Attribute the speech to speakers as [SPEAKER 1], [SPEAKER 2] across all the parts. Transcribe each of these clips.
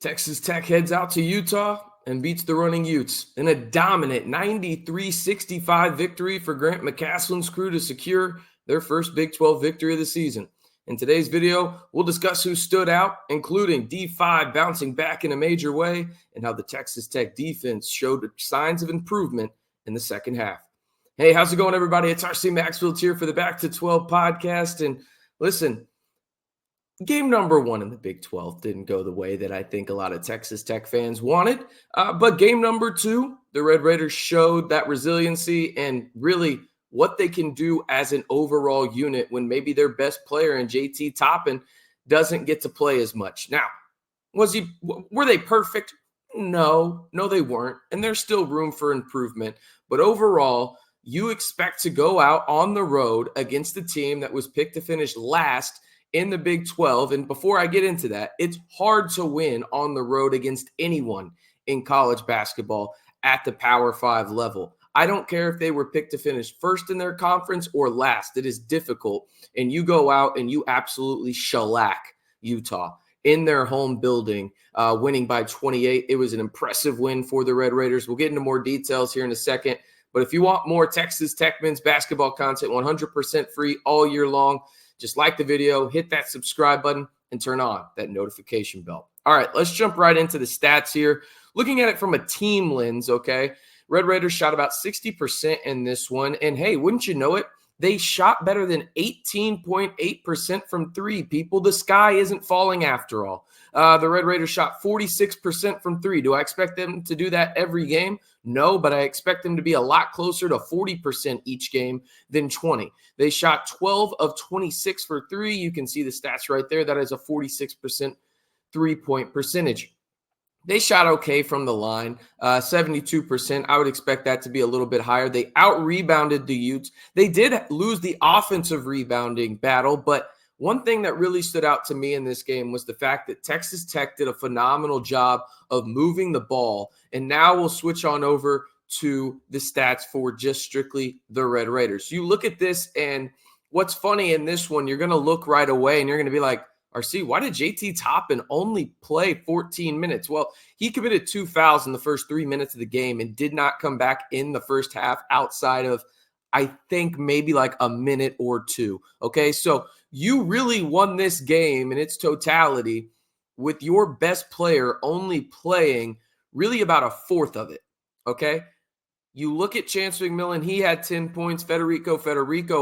[SPEAKER 1] Texas Tech heads out to Utah and beats the running Utes in a dominant 93-65 victory for Grant McCaslin's crew to secure their first Big 12 victory of the season. In today's video, we'll discuss who stood out, including D5 bouncing back in a major way and how the Texas Tech defense showed signs of improvement in the second half. Hey, how's it going, everybody? It's RC Maxfield here for the Back to 12 podcast. And listen, game number one in the Big 12 didn't go the way that I think a lot of Texas Tech fans wanted. But game number two, the Red Raiders showed that resiliency and really what they can do as an overall unit when maybe their best player in JT Toppin doesn't get to play as much. Now, were they perfect? No, they weren't. And there's still room for improvement. But overall, you expect to go out on the road against a team that was picked to finish last in the Big 12. And before I get into that, it's hard to win on the road against anyone in college basketball at the Power 5 level. I don't care if they were picked to finish first in their conference or last. It is difficult. And you go out and you absolutely shellac Utah in their home building, winning by 28. It was an impressive win for the Red Raiders. We'll get into more details here in a second. But if you want more Texas Tech men's basketball content, 100% free all year long, just like the video, hit that subscribe button, and turn on that notification bell. All right, let's jump right into the stats here. Looking at it from a team lens, okay, Red Raiders shot about 60% in this one. And hey, wouldn't you know it? They shot better than 18.8% from three. People, the sky isn't falling after all. The Red Raiders shot 46% from three. Do I expect them to do that every game? No, but I expect them to be a lot closer to 40% each game than 20. They shot 12 of 26 for three. You can see the stats right there. That is a 46% three-point percentage. They shot okay from the line, 72%. I would expect that to be a little bit higher. They out-rebounded the Utes. They did lose the offensive rebounding battle, but one thing that really stood out to me in this game was the fact that Texas Tech did a phenomenal job of moving the ball. And now we'll switch on over to the stats for just strictly the Red Raiders. You look at this, and what's funny in this one, you're going to look right away and you're going to be like, RC, why did JT Toppin only play 14 minutes? Well, he committed 2 fouls in the first 3 minutes of the game and did not come back in the first half outside of, I think, maybe like a minute or two. Okay, so you really won this game in its totality with your best player only playing really about a fourth of it. Okay, you look at Chance McMillan, he had 10 points. Federico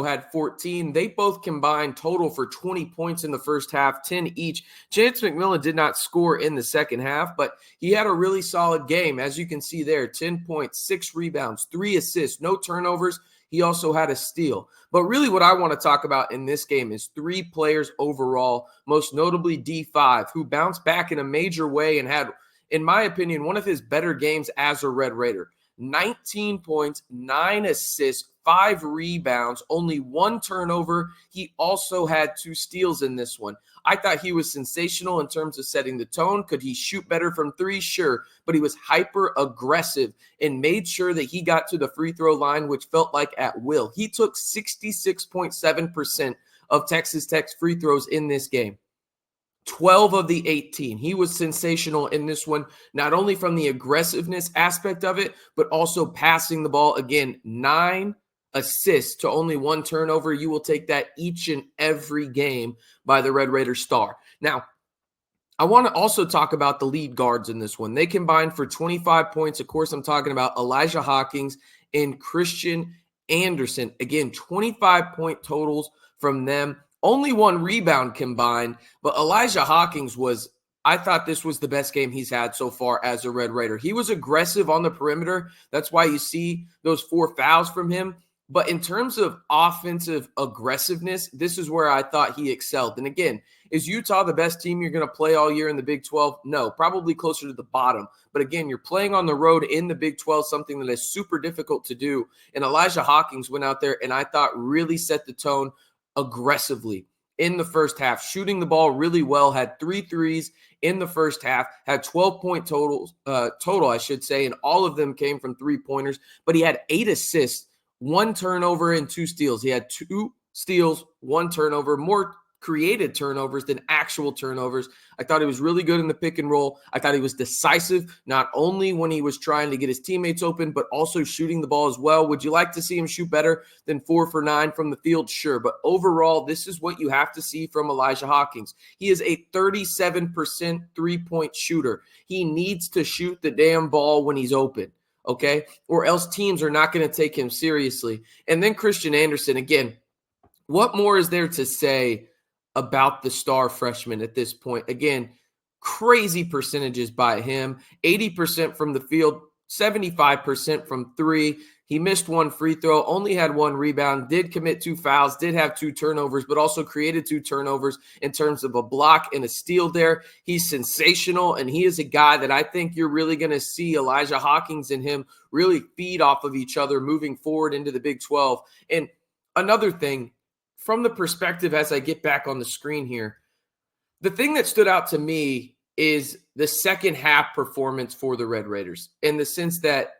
[SPEAKER 1] had 14. They both combined total for 20 points in the first half, 10 each. Chance McMillan did not score in the second half, but he had a really solid game. As you can see there, 10 points, 6 rebounds, 3 assists, no turnovers. He also had a steal. But really what I want to talk about in this game is 3 players overall, most notably D5, who bounced back in a major way and had, in my opinion, one of his better games as a Red Raider. 19 points, 9 assists, 5 rebounds, only 1 turnover. He also had 2 steals in this one. I thought he was sensational in terms of setting the tone. Could he shoot better from 3? Sure, but he was hyper aggressive and made sure that he got to the free throw line, which felt like at will. He took 66.7% of Texas Tech's free throws in this game. 12 of the 18. He was sensational in this one, not only from the aggressiveness aspect of it, but also passing the ball. Again, 9 assists to only 1 turnover. You will take that each and every game by the Red Raider star. Now, I want to also talk about the lead guards in this one. They combined for 25 points. Of course, I'm talking about Elijah Hawkins and Christian Anderson. Again, 25-point totals from them. Only 1 rebound combined, but Elijah Hawkins I thought this was the best game he's had so far as a Red Raider. He was aggressive on the perimeter. That's why you see those 4 fouls from him. But in terms of offensive aggressiveness, this is where I thought he excelled. And again, is Utah the best team you're going to play all year in the Big 12? No, probably closer to the bottom. But again, you're playing on the road in the Big 12, something that is super difficult to do. And Elijah Hawkins went out there and I thought really set the tone aggressively in the first half, shooting the ball really well, had 3 threes in the first half, had 12-point total, I should say, and all of them came from 3-pointers, but he had 8 assists, 1 turnover, and 2 steals. He had 2 steals, 1 turnover, more created turnovers than actual turnovers. I thought he was really good in the pick and roll. I thought he was decisive, not only when he was trying to get his teammates open, but also shooting the ball as well. Would you like to see him shoot better than 4 for 9 from the field? Sure. But overall, this is what you have to see from Elijah Hawkins. He is a 37% three-point shooter. He needs to shoot the damn ball when he's open, okay? Or else teams are not going to take him seriously. And then Christian Anderson, again, what more is there to say about the star freshman at this point? Again, crazy percentages by him. 80% from the field, 75% from three. He missed one free throw, only had one rebound, did commit 2 fouls, did have 2 turnovers, but also created 2 turnovers in terms of a block and a steal there. He's sensational, and he is a guy that I think you're really going to see Elijah Hawkins and him really feed off of each other moving forward into the Big 12. And another thing, from the perspective as I get back on the screen here, the thing that stood out to me is the second half performance for the Red Raiders, in the sense that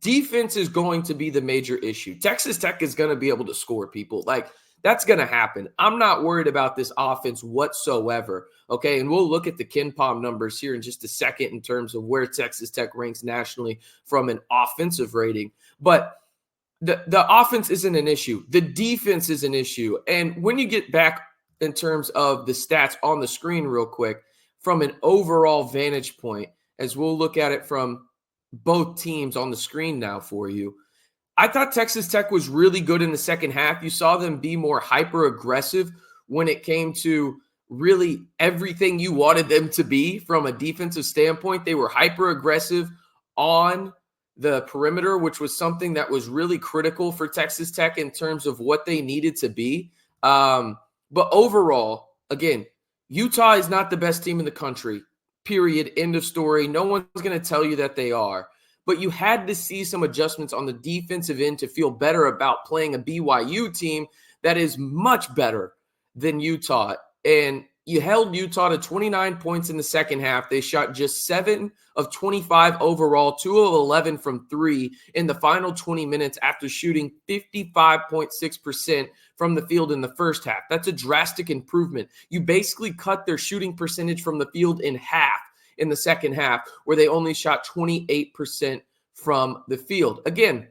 [SPEAKER 1] defense is going to be the major issue. Texas Tech is going to be able to score, people. Like, that's going to happen. I'm not worried about this offense whatsoever, okay? And we'll look at the KenPom numbers here in just a second in terms of where Texas Tech ranks nationally from an offensive rating. But the offense isn't an issue. The defense is an issue. And when you get back in terms of the stats on the screen real quick, from an overall vantage point, as we'll look at it from both teams on the screen now for you, I thought Texas Tech was really good in the second half. You saw them be more hyper-aggressive when it came to really everything you wanted them to be from a defensive standpoint. They were hyper-aggressive on the perimeter, which was something that was really critical for Texas Tech in terms of what they needed to be. But overall, again, Utah is not the best team in the country, period, end of story. No one's going to tell you that they are. But you had to see some adjustments on the defensive end to feel better about playing a BYU team that is much better than Utah. And you held Utah to 29 points in the second half. They shot just 7 of 25 overall, 2 of 11 from 3 in the final 20 minutes after shooting 55.6% from the field in the first half. That's a drastic improvement. You basically cut their shooting percentage from the field in half in the second half, where they only shot 28% from the field. Again,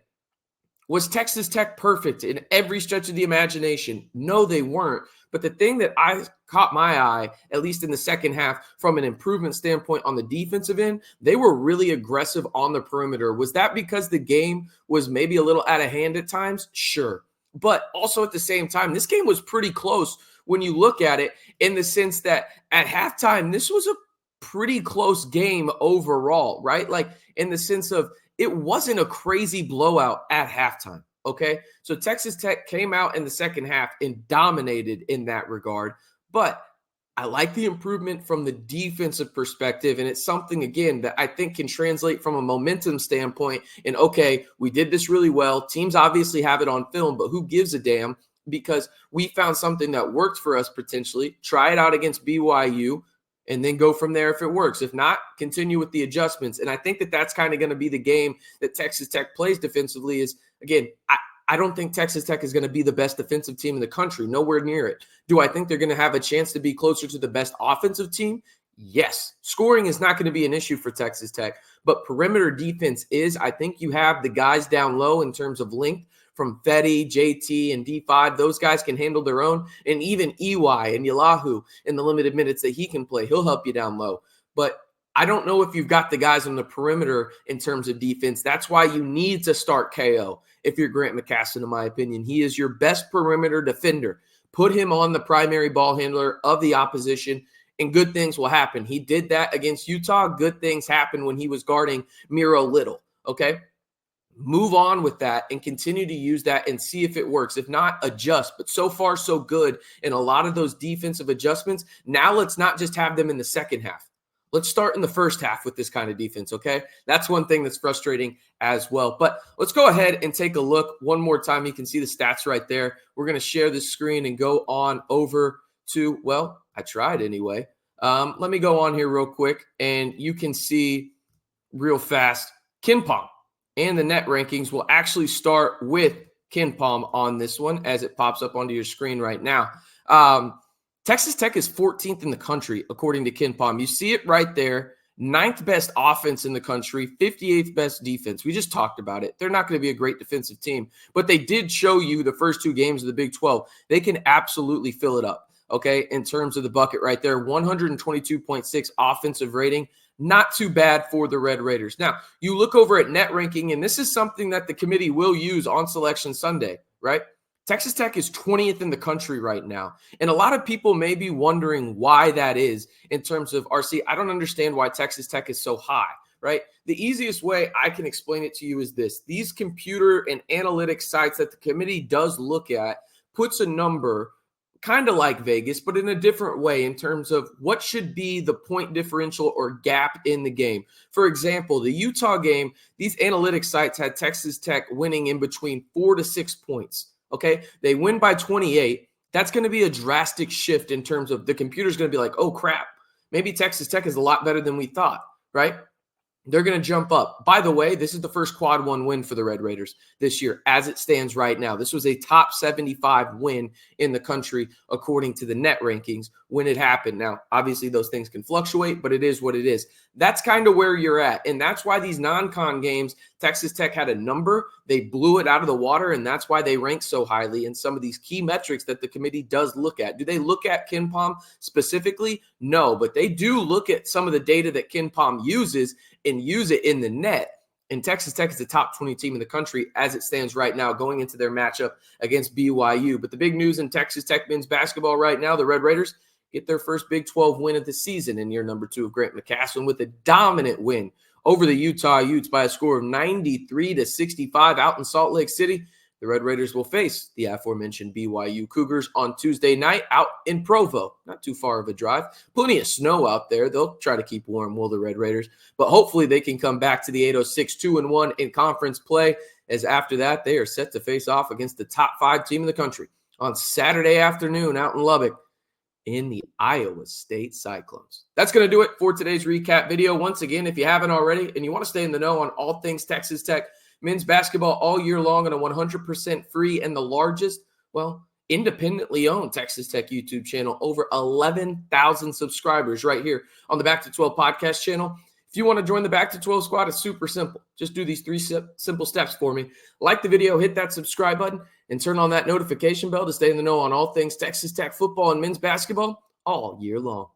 [SPEAKER 1] was Texas Tech perfect in every stretch of the imagination? No, they weren't. But the thing that I caught my eye, at least in the second half, from an improvement standpoint on the defensive end, they were really aggressive on the perimeter. Was that because the game was maybe a little out of hand at times? Sure. But also at the same time, this game was pretty close when you look at it, in the sense that at halftime, this was a pretty close game overall, right? Like, in the sense of, it wasn't a crazy blowout at halftime, okay? So Texas Tech came out in the second half and dominated in that regard. But I like the improvement from the defensive perspective, and it's something, again, that I think can translate from a momentum standpoint. And, okay, we did this really well. Teams obviously have it on film, but who gives a damn? Because we found something that worked for us potentially. Try it out against BYU, and then go from there if it works. If not, continue with the adjustments. And I think that that's kind of going to be the game that Texas Tech plays defensively. Is, again, I don't think Texas Tech is going to be the best defensive team in the country, nowhere near it. Do I think they're going to have a chance to be closer to the best offensive team? Yes. Scoring is not going to be an issue for Texas Tech, but perimeter defense is. I think you have the guys down low in terms of length, from Fetty, JT, and D5. Those guys can handle their own. And even EY and Yalahu, in the limited minutes that he can play, he'll help you down low. But I don't know if you've got the guys on the perimeter in terms of defense. That's why you need to start KO if you're Grant McCasland, in my opinion. He is your best perimeter defender. Put him on the primary ball handler of the opposition, and good things will happen. He did that against Utah. Good things happened when he was guarding Miro Little, okay? Move on with that and continue to use that and see if it works. If not, adjust. But so far, so good in a lot of those defensive adjustments. Now let's not just have them in the second half. Let's start in the first half with this kind of defense, okay? That's one thing that's frustrating as well. But let's go ahead and take a look one more time. You can see the stats right there. We're going to share this screen and go on over to, well, I tried anyway. Let me go on here real quick, and you can see real fast KenPom. And the net rankings will actually start with KenPom on this one as it pops up onto your screen right now. Texas Tech is 14th in the country, according to KenPom. You see it right there. 9th best offense in the country, 58th best defense. We just talked about it. They're not going to be a great defensive team, but they did show you the first 2 games of the Big 12. They can absolutely fill it up, okay, in terms of the bucket right there. 122.6 offensive rating. Not too bad for the Red Raiders. Now, you look over at net ranking, and this is something that the committee will use on Selection Sunday, right? Texas Tech is 20th in the country right now. And a lot of people may be wondering why that is in terms of RC. I don't understand why Texas Tech is so high, right? The easiest way I can explain it to you is this. These computer and analytics sites that the committee does look at puts a number kind of like Vegas, but in a different way in terms of what should be the point differential or gap in the game. For example, the Utah game, these analytics sites had Texas Tech winning in between 4 to 6 points. Okay, they win by 28. That's going to be a drastic shift in terms of the computer's going to be like, oh, crap, maybe Texas Tech is a lot better than we thought, right? They're going to jump up. By the way, this is the first quad 1 win for the Red Raiders this year as it stands right now. This was a top 75 win in the country according to the net rankings when it happened. Now, obviously those things can fluctuate, but it is what it is. That's kind of where you're at. And that's why these non-con games, Texas Tech had a number. They blew it out of the water, and that's why they rank so highly in some of these key metrics that the committee does look at. Do they look at KenPom specifically? No, but they do look at some of the data that KenPom uses and use it in the net. And Texas Tech is the top 20 team in the country as it stands right now going into their matchup against BYU. But the big news in Texas Tech men's basketball right now, the Red Raiders get their first Big 12 win of the season in year number 2 of Grant McCasland with a dominant win over the Utah Utes by a score of 93-65 out in Salt Lake City. The Red Raiders will face the aforementioned BYU Cougars on Tuesday night out in Provo. Not too far of a drive. Plenty of snow out there. They'll try to keep warm, will the Red Raiders. But hopefully they can come back to the 806 2-1 in conference play, as after that they are set to face off against the top 5 team in the country on Saturday afternoon out in Lubbock in the Iowa State Cyclones. That's going to do it for today's recap video. Once again, if you haven't already and you want to stay in the know on all things Texas Tech men's basketball all year long on a 100% free and the largest, well, independently owned Texas Tech YouTube channel, over 11,000 subscribers right here on the Back to 12 podcast channel. If you want to join the Back to 12 squad, it's super simple. Just do these 3 simple steps for me. Like the video, hit that subscribe button, and turn on that notification bell to stay in the know on all things Texas Tech football and men's basketball all year long.